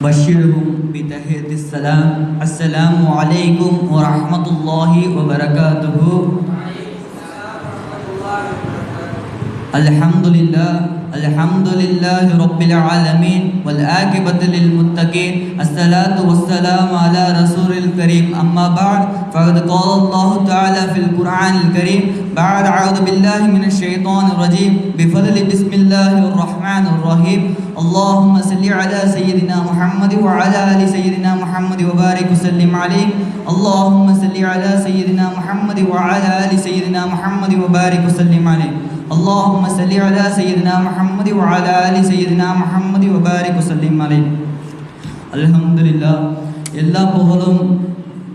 بشرهم بتحية السلام السلام عليكم ورحمة الله وبركاته. الحمد لله رب العالمين والعاقبة للمتقين الصلاة والسلام على رسول الكريم أما بعد فقد قال الله تعالى في القرآن الكريم بعد أعوذ بالله من الشيطان الرجيم بفضل بسم الله الرحمن الرحيم اللهم صل على سيدنا محمد وعلى آل سيدنا محمد وبارك وسلم عليه اللهم صل على سيدنا محمد وعلى آل سيدنا محمد وبارك وسلم عليه اللهم صل على سيدنا محمد وعلى آل سيدنا محمد وبارك وسلم عليه. அல்ஹம்துலில்லாஹ். எல்லா புகழும்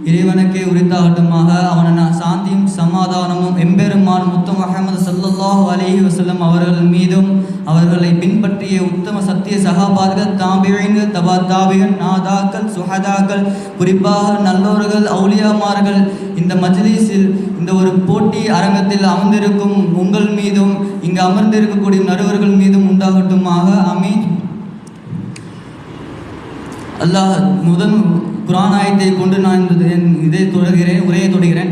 இறைவனுக்கே உரித்தாகட்டுமாக. அவன சாந்தியும் சமாதானமும் எம்பெருமான் முத்து முஹம்மது ஸல்லல்லாஹு அலைஹி வஸல்லம் அவர்கள் மீதும் அவர்களை பின்பற்றிய உத்தம சத்திய சஹாபாக்கள் தாபிஈன்கள் தபா தாபிஈன் நாதாக்கள் சுஹதாக்கள் குறிப்பாக நல்லோர்கள் அவுலியாமார்கள் இந்த மஜ்லிஸில் இந்த ஒரு போட்டி அரங்கத்தில் அமர்ந்திருக்கும் உங்கள் மீதும் இங்கு அமர்ந்திருக்கக்கூடிய நடுவர்கள் மீதும் உண்டாகட்டுமாக. ஆமீன். அல்லாஹ் முதன் குர்ஆன் ஆயத்தை கொண்டு நான் உரையை தொடர்கிறேன்.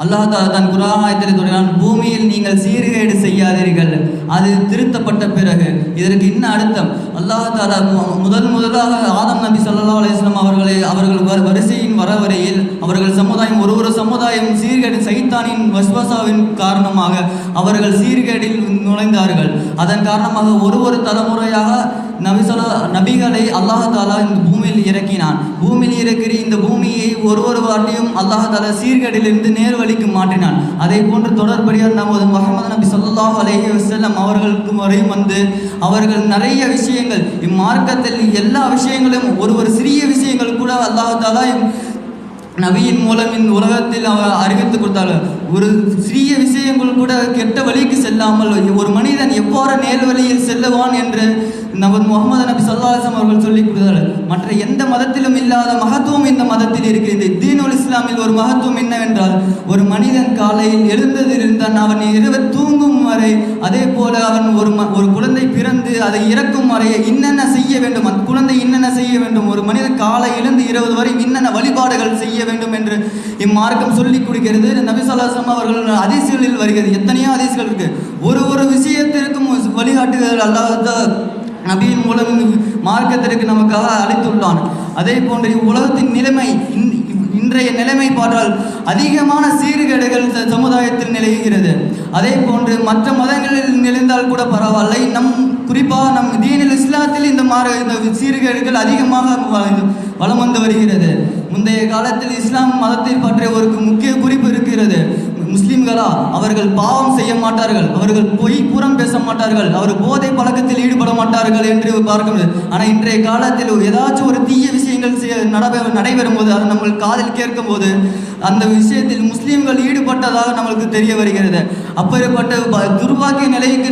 அல்லாஹ் தன் குர்ஆன் ஆயத்தில் தொடர்கிறான், பூமியில் நீங்கள் சீர்கேடு செய்யாதீர்கள், அது திருத்தப்பட்ட பிறகு. இதற்கு என்ன அர்த்தம்? அல்லாஹ் தஆலா முதலாக ஆதம் நபி ஸல்லல்லாஹு அலைஹி வஸல்லம் அவர்கள் வரிசையின் வரவரையில் அவர்கள் சமுதாயம் ஒரு சமுதாயம் சீர்கேடு சைத்தானின் வஸ்வசாவின் காரணமாக அவர்கள் சீர்கேடில் நுழைந்தார்கள். அதன் காரணமாக ஒரு தலைமுறையாக நபிகளை அல்லாஹ் தாலா இந்த பூமியில் இறக்கினான். பூமியில் இறக்கி இந்த பூமியை ஒரு வாட்டியும் அல்லாஹ் தாலா சீர்கேடிலிருந்து நேர்வழிக்கு மாற்றினான். அதை போன்று தொடர்படியாக நமது முஹம்மது நபி ஸல்லல்லாஹு அலைஹி வஸல்லம் அவர்களுக்கு வரையும் வந்து அவர்கள் நிறைய விஷயங்கள் இம்மார்க்கத்தில் எல்லா விஷயங்களும் ஒரு சிறிய விஷயங்கள் கூட அல்லாஹ் தாலா நபியின் மூலம் இந்த உலகத்தில் அவர் அறிவித்து கொடுத்தார்கள். ஒரு சிறிய விஷயங்கள் கூட கெட்ட வழிக்கு செல்லாமல் ஒரு மனிதன் எவ்வாறு நேர்வழியில் செல்லுவான் என்று நபர் முகமது நபி ஸல்லல்லாஹு அலைஹி வஸல்லம் அவர்கள் சொல்லிக் கொடுத்தார்கள். மற்ற எந்த மதத்திலும் இல்லாத மகத்துவம் இந்த மதத்தில் இருக்கிறது. தீனுல் இஸ்லாமில் ஒரு மகத்துவம் என்னவென்றால், ஒரு மனிதன் காலையில் எழுந்ததிலிருந்தான் அவன் இரவு தூங்கும் வரை, அதே போல அவன் ஒரு குழந்தை பிறந்து அதை இறக்கும் வரை என்னென்ன செய்ய வேண்டும், அந்த குழந்தை என்னென்ன செய்ய வேண்டும், ஒரு மனிதன் காலை எழுந்து இரவு வரை என்னென்ன வழிபாடுகள் செய்ய வேண்டும் என்று இம்மார்க்கம் சொல்லிக் கொடுக்கிறது. நபி ஸல்லல்லாஹு அலைஹி வஸல்லம் அவர்கள் ஹதீஸ்களில் வருகிறது. எத்தனையோ ஹதீஸ்கள் இருக்கு. ஒரு விஷயத்திற்கும் வழிகாட்டுதல் அல்லாஹ் நபியின் மூலம் மார்க்கத்திற்கு நமக்காக அழைத்துள்ளான். அதே போன்று உலகத்தின் நிலைமை இன்றைய நிலைமை பார்த்தால் அதிகமான சீர்கேடுகள் சமுதாயத்தில் நிலவுகிறது. அதே போன்று மற்ற மதங்களில் நிலைந்தால் கூட பரவாயில்லை, குறிப்பாக நம் தீனில் இஸ்லாத்தில் இந்த சீர்கேடுகள் அதிகமாக வலம் வந்து வருகிறது. முந்தைய காலத்தில் இஸ்லாம் மதத்தை பற்றிய ஒரு முக்கிய குறிப்பு இருக்கிறது. முஸ்லிம்களா அவர்கள் பாவம் செய்ய மாட்டார்கள், அவர்கள் பொய் புறம் பேச மாட்டார்கள், அவர் போதை பழக்கத்தில் ஈடுபட மாட்டார்கள் என்று பார்க்க முடியாது. ஆனால் இன்றைய காலத்தில் ஏதாச்சும் ஒரு தீய விஷயங்கள் நடைபெறும் போது அதை நம்ம காதில் கேட்கும் போது அந்த விஷயத்தில் முஸ்லீம்கள் ஈடுபட்டதாக நம்மளுக்கு தெரிய வருகிறது. அப்படிப்பட்ட துர்பாக்கிய நிலைக்கு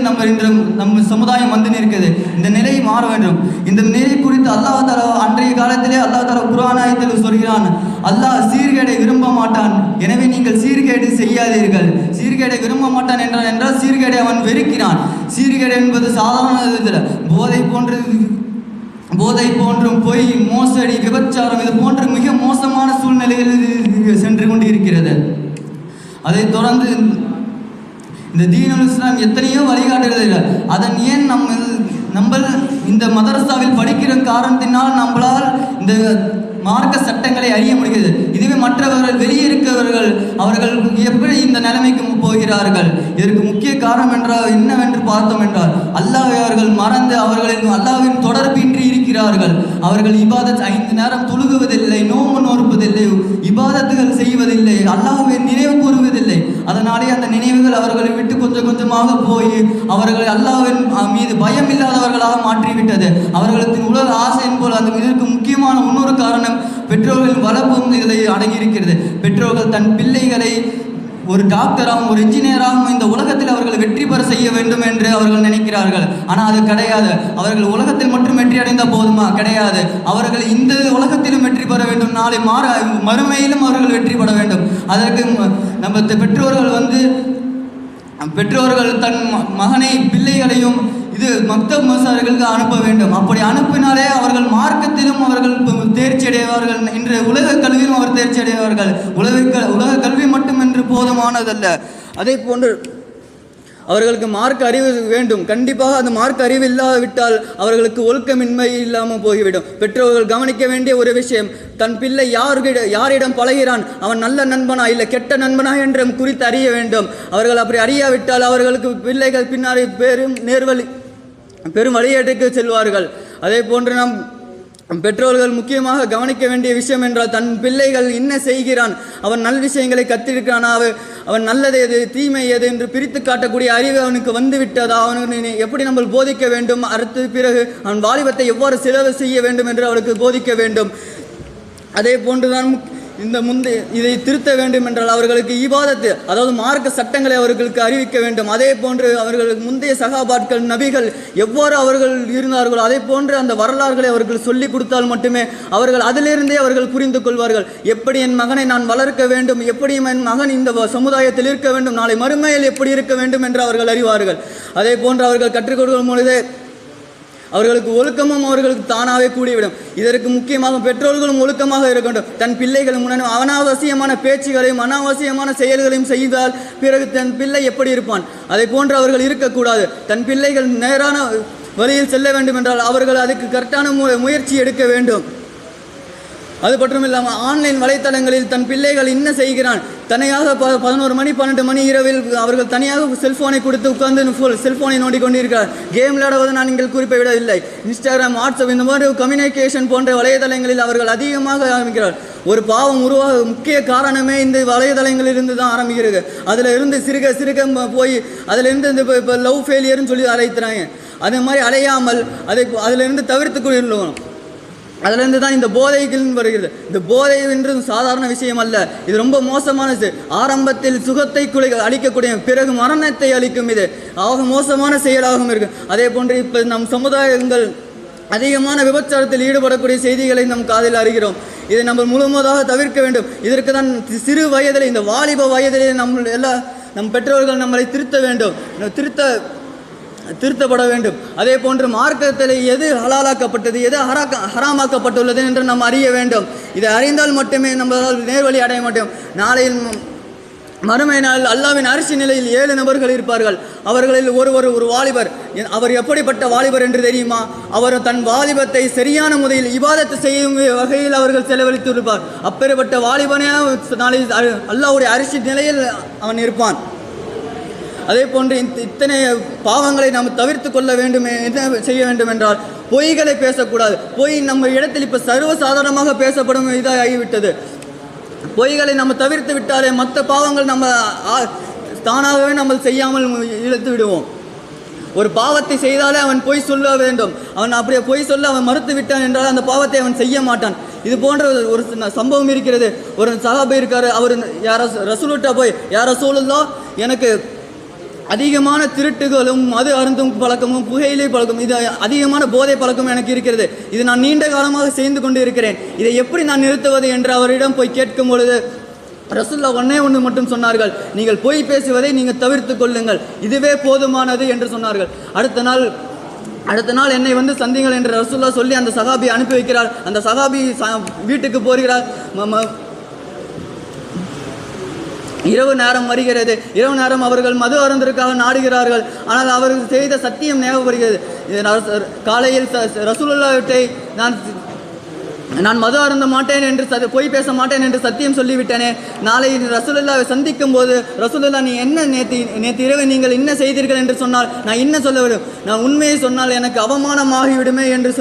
நம்ம சமுதாயம் வந்து நிற்கிறது. இந்த நிலையை மாற வேண்டும். இந்த நிலை குறித்து அல்லாஹ் தஆலா அன்றைய காலத்திலே அல்லாஹ் தஆலா குர்ஆன் ஆயத்தில் சொல்கிறான், அல்லாஹ் சீர்கேடை விரும்ப மாட்டான், எனவே நீங்கள் சீர்கேடு செய்யாதீர்கள். சீர்கேடை விரும்ப மாட்டான் என்றால் சீர்கேடை அவன் வெறுக்கிறான். சீர்கேடு என்பது சாதாரண போதை போன்றும் பொய் மோசடி விபச்சாரம் இது போன்ற மிக மோசமான சூழ்நிலையில் சென்று கொண்டு இருக்கிறது. அதை தொடர்ந்து இந்த தீனுல் இஸ்லாம் எத்தனையோ வழிகாட்டுகிறது. அதன் ஏன் நம்ம இந்த மதரசாவில் படிக்கிற காரணத்தினால் நம்மளால் இந்த மார்க்க சட்டங்களை அறிய முடிகிறது. இதுவே மற்றவர்கள் வெளியே இருக்கவர்கள் அவர்கள் எப்படி இந்த நிலைமைக்கு போகிறார்கள்? இதற்கு முக்கிய காரணம் என்னவென்று பார்த்தோம் என்றால், அல்லாஹ்வை மறந்து அவர்களின் அல்லாஹ்வின் தொடர்பின்றி இருக்கிறார்கள். அவர்கள் இபாதத் 5 நேரம் தொழுகுவதில்லை, நோன்பு நோற்பதில்லை, இபாதத்துகள் செய்வதில்லை, அல்லாஹ்வை நினைவு கூறுவதில்லை. அதனாலே அந்த நினைவுகள் அவர்களை விட்டு கொஞ்சமாக போய் அவர்களை அல்லாஹ்வின் மீது பயம் இல்லாதவர்களாக மாற்றிவிட்டது. அவர்களுக்கு உலக ஆசையின் போல் அந்த இதற்கு முக்கியமான இன்னொரு காரணம் பெற்றோர்களின் வளர்ப்பும் இதில் அடங்கியிருக்கிறது. பெற்றோர்கள் தன் பிள்ளைகளை ஒரு டாக்டராகவும் ஒரு இன்ஜினியராகவும் இந்த உலகத்தில் அவர்கள் வெற்றி பெற செய்ய வேண்டும் என்று அவர்கள் நினைக்கிறார்கள். ஆனால் அது கிடையாது. அவர்கள் உலகத்தில் மட்டும் வெற்றி அடைந்தால் போதுமா? கிடையாது. அவர்கள் இந்த உலகத்திலும் வெற்றி பெற வேண்டும், நாளை மறுமையிலும் அவர்கள் வெற்றி பெற வேண்டும். அதற்கு நம்ம பெற்றோர்கள் தன் மகனை பிள்ளைகளையும் இது மக்தப் மசார்களுக்கு அனுப்ப வேண்டும். அப்படி அனுப்பினாலே அவர்கள் மார்க்கத்திலும் அவர்கள் தேர்ச்சி அடைவார்கள். இன்று உலக கல்வியிலும் அவர் தேர்ச்சி அடைவார்கள். உலக கல்வி மட்டும் என்று போதுமானதல்ல. அதே போன்று அவர்களுக்கு மார்க்க அறிவு வேண்டும். கண்டிப்பாக அந்த மார்க்க அறிவு இல்லாவிட்டால் அவர்களுக்கு ஒழுக்கமின்மை இல்லாமல் போய்விடும். பெற்றோர்கள் கவனிக்க வேண்டிய ஒரு விஷயம், தன் பிள்ளை யாரிடம் பழகிறான், அவன் நல்ல நண்பனா இல்லை கெட்ட நண்பனா என்று குறித்து அறிய வேண்டும். அவர்கள் அப்படி அறியாவிட்டால் அவர்களுக்கு பிள்ளைகள் பின்னாடி பெரும் வழியேட்டுக்கு செல்வார்கள். அதே போன்று நாம் பெற்றோர்கள் முக்கியமாக கவனிக்க வேண்டிய விஷயம் என்றால், தன் பிள்ளைகள் என்ன செய்கிறான், அவன் நல் விஷயங்களை கற்றிருக்கிறானா, அவன் நல்லது எது தீமை எது என்று பிரித்து காட்டக்கூடிய அறிவு அவனுக்கு வந்து விட்டதா, அவனுக்கு எப்படி நம்ம போதிக்க வேண்டும், அடுத்து பிறகு அவன் வாலிபத்தை எவ்வாறு செலவு செய்ய வேண்டும் என்று அவனுக்கு போதிக்க வேண்டும். அதே போன்றுதான் இதை திருத்த வேண்டும் என்றால் அவர்களுக்கு இபாதத்து, அதாவது மார்க்க சட்டங்களை அவர்களுக்கு அறிவிக்க வேண்டும். அதே போன்று அவர்களுக்கு முந்தைய சகாபாட்கள் நபிகள் எவ்வாறு அவர்கள் இருந்தார்களோ அதே போன்று அந்த வரலாறுகளை அவர்கள் சொல்லிக் கொடுத்தால் மட்டுமே அவர்கள் அதிலிருந்தே அவர்கள் புரிந்து கொள்வார்கள். எப்படி என் மகனை நான் வளர்க்க வேண்டும், எப்படி என் மகன் இந்த சமுதாயத்தில் இருக்க வேண்டும், நாளை மறுமையில் எப்படி இருக்க வேண்டும் என்று அவர்கள் அறிவார்கள். அதே போன்று அவர்கள் கற்றுக் கொடுக்கும் பொழுதே அவர்களுக்கு ஒழுக்கமும் அவர்களுக்கு தானாகவே கூடிவிடும். இதற்கு முக்கியமாக பெற்றோர்களும் ஒழுக்கமாக இருக்க வேண்டும். தன் பிள்ளைகளும் அனாவசியமான பேச்சுகளையும் அனாவசியமான செயல்களையும் செய்தால் பிறகு தன் பிள்ளை எப்படி இருப்பான், அதை போன்று அவர்கள் இருக்கக்கூடாது. தன் பிள்ளைகள் நேரான வழியில் செல்ல வேண்டும் என்றால் அவர்கள் அதுக்கு கரெக்டான முயற்சி எடுக்க வேண்டும். அது மட்டும் இல்லாமல் ஆன்லைன் வலைத்தளங்களில் தன் பிள்ளைகள் என்ன செய்கிறான், தனியாக 11 மணி 12 மணி இரவில் அவர்கள் தனியாக செல்ஃபோனை கொடுத்து உட்கார்ந்து செல்ஃபோனை நோண்டிக்கொண்டிருக்கிறார். கேம் விளையாடுவது நான் நீங்கள் குறிப்பிடவில்லை. இன்ஸ்டாகிராம், வாட்ஸ்அப் இந்த மாதிரி கம்யூனிகேஷன் போன்ற வலைதளங்களில் அவர்கள் அதிகமாக ஆரம்பிக்கிறார். ஒரு பாவம் உருவாக முக்கிய காரணமே இந்த வலைதளங்களிலிருந்து தான் ஆரம்பிக்கிறது. அதில் இருந்து சிறுக போய் அதிலிருந்து இந்த இப்போ லவ் ஃபெயிலியர்னு சொல்லி அழைத்துறாங்க. அதே மாதிரி அலையாமல் அதிலிருந்து தவிர்த்து கொள்ளணும். அதிலிருந்து தான் இந்த போதைகள் வருகிறது. இந்த போதை என்று சாதாரண விஷயம் அல்ல, இது ரொம்ப மோசமானது. ஆரம்பத்தில் சுகத்தை அளிக்கக்கூடிய பிறகு மரணத்தை அளிக்கும். இது ஆக மோசமான செயலாகவும் இருக்கு. அதே போன்று இப்போ நம் சமுதாயங்கள் அதிகமான விபச்சாரத்தில் ஈடுபடக்கூடிய செய்திகளை நம் காதில் அறிகிறோம். இதை நம்ம முழுவதாக தவிர்க்க வேண்டும். இதற்கு தான் சிறு வயதில் இந்த வாலிப வயதிலே நம் பெற்றோர்கள் நம்மளை திருத்தப்பட வேண்டும். அதே போன்று மார்க்கத்தில் எது ஹலாலாக்கப்பட்டது எது ஹராமாக்கப்பட்டுள்ளது என்று நாம் அறிய வேண்டும். இதை அறிந்தால் மட்டுமே நம்மளால் நேர்வழி அடைய மாட்டோம். நாளையில் மறுமை நாள் அல்லாவின் அரிசி நிலையில் 7 நபர்கள் இருப்பார்கள். அவர்களில் ஒரு வாலிபர். அவர் எப்படிப்பட்ட வாலிபர் என்று தெரியுமா? அவர் தன் வாலிபத்தை சரியான முறையில் இபாதத்து செய்யும் வகையில் அவர்கள் செலவழித்து இருப்பார். அப்பேற்பட்ட வாலிபனே நாளை அல்லாவுடைய அரிசி நிலையில் அவன் இருப்பான். அதே போன்று இத்தனை பாவங்களை நாம் தவிர்த்து கொள்ள வேண்டும். என்ன செய்ய வேண்டும் என்றால் பொய்களை பேசக்கூடாது. பொய் நம்ம இடத்தில் இப்போ சர்வசாதாரணமாக பேசப்படும் இதாக ஆகிவிட்டது. பொய்களை நம்ம தவிர்த்து விட்டாலே மற்ற பாவங்கள் நம்ம தானாகவே நம்ம செய்யாமல் இழுத்து விடுவோம். ஒரு பாவத்தை செய்தாலே அவன் பொய் சொல்ல வேண்டும். அவன் அப்படியே பொய் சொல்ல அவன் மறுத்து விட்டான் என்றால் அந்த பாவத்தை அவன் செய்ய மாட்டான். இது போன்ற ஒரு சம்பவம் இருக்கிறது. ஒரு சஹாபி இருக்காரு. அவர் ரசூலுட்டா போய் யார் ரசூலுல்லாஹ், எனக்கு அதிகமான திருட்டுகளும் மது அருந்தும் பழக்கமும் புகையிலை பழக்கம் இது அதிகமான போதை பழக்கம் எனக்கு இருக்கிறது. இது நான் நீண்ட காலமாக செய்து கொண்டு இருக்கிறேன். இதை எப்படி நான் நிறுத்துவது என்று அவரிடம் போய் கேட்கும் பொழுது ரசூலுல்லாஹ் ஒன்று மட்டும் சொன்னார்கள், நீங்கள் பொய் பேசுவதை நீங்கள் தவிர்த்து கொள்ளுங்கள், இதுவே போதுமானது என்று சொன்னார்கள். அடுத்த நாள் என்னை சந்திங்கள் என்று ரசூலுல்லாஹ் சொல்லி அந்த சஹாபி அனுப்பி வைக்கிறார். அந்த சஹாபி வீட்டுக்கு போகிறார். இரவு நேரம் வருகிறது. இரவு நேரம் அவர்கள் மது அருந்திற்காக நாடுகிறார்கள். ஆனால் அவர்கள் செய்த சத்தியம் ஞாபகப்படுகிறது. காலையில் ரசூலுல்லாஹ்விட்டை நான் மது அருந்த மாட்டேன் என்று பொய் பேச மாட்டேன் என்று சத்தியம் சொல்லிவிட்டேனே. நாளை ரசூலுல்லாஹ்வை சந்திக்கும் போது ரசூலுல்லாஹ் நீ என்ன நேற்று இரவு நீங்கள் என்ன செய்தீர்கள் என்று சொன்னால் நான் என்ன சொல்ல வேண்டும், நான் உண்மையை சொன்னால் எனக்கு அவமானமாகிவிடுமே என்று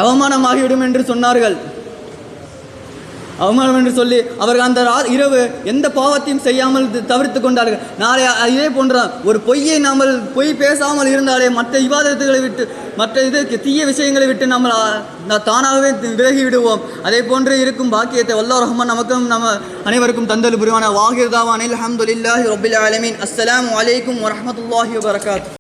அவமானமாகிவிடும் என்று சொன்னார்கள். அவமானம் என்று சொல்லி அவர்கள் அந்த இரவு எந்த பாவத்தையும் செய்யாமல் தவிர்த்து கொண்டார்கள். நாளை இதே போன்ற ஒரு பொய் பேசாமல் இருந்தாலே மற்ற இபாதத்துகளை விட்டு மற்ற தீய விஷயங்களை விட்டு நம்ம தானாகவே விலகி விடுவோம். அதே போன்று இருக்கும் பாக்கியத்தை வல்லாஹ் ரஹ்மான் நமக்கும் நம்ம அனைவருக்கும் தந்தல் புரிவான. வாஹிர் தாவானில் அல்ஹம்துலில்லாஹி ரப்பில் ஆலமீன். அஸ்ஸலாமு அலைக்கும் வரஹ்மத்துல்லாஹி வபரகாத்துஹு.